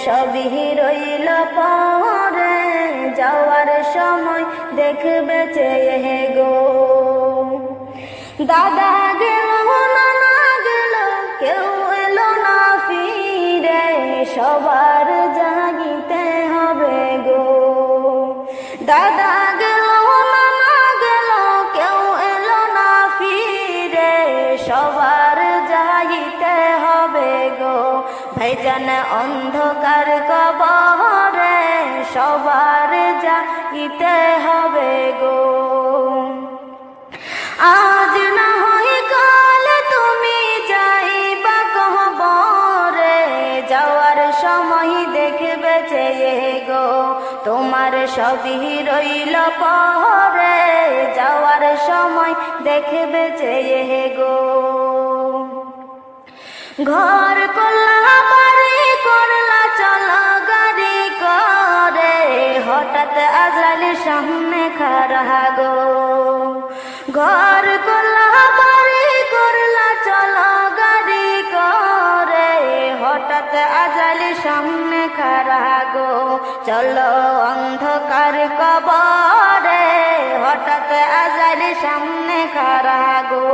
সবই রইল পরে, যাওয়ার সময় দেখবে চেয়ে গো। দাদা গেল নানা গেল, কেউ এলো না ফিরে, সবার জাগিতে হবে গো। দাদা গেল নানা গেল, কেউ এলো না ফিরে, সবার জাগিতে হবে গো। ভাইজান অন্ধকার কবরে, সবার জাগিতে হবে গো। আজ না হয় কাল তুমি যাইবা কবরে, যাওয়ার সময় দেখবে চেয়ে গো। তোমার সবই রইল পরে, যাওয়ার সময় দেখবে চেয়ে গো। ঘর করলা বাড়ি করলা চলো গাড়ি করে, হঠাৎ আজরাইল সামনে খাড়া গো। ঘর করলা বাড়ি করলা চলো গাড়ি করে, হঠাৎ আজরাইল সামনে খাড়া গো। চলো অন্ধকার কবরে, হঠাৎ আজরাইল সামনে খাড়া গো।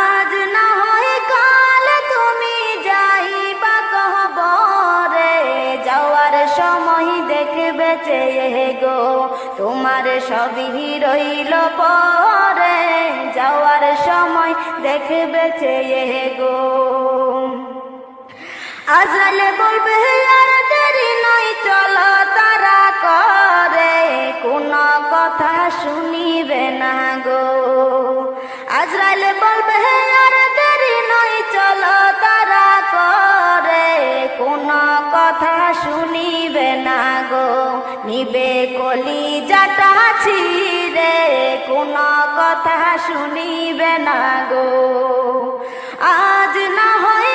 আজ না হয় কাল তুমি যাইবা কবরে, যাওয়ার সময় দেখবে চেয়ে গো। তোমার সবই রইল পরে, যাওয়ার সময় দেখবে চেয়ে গো। আজরাইল বলবে আর দেরি নয় চলো তারা করে, কোন কথা শুনিবে না গো। আজরাইল বলবে আর দেরি নয় চলো তারা করে, কোন কথা শুনিবে না গো। নিবে কলিজাটা ছিঁড়ে, কোন কথা শুনিবে না গো। আজ না হয়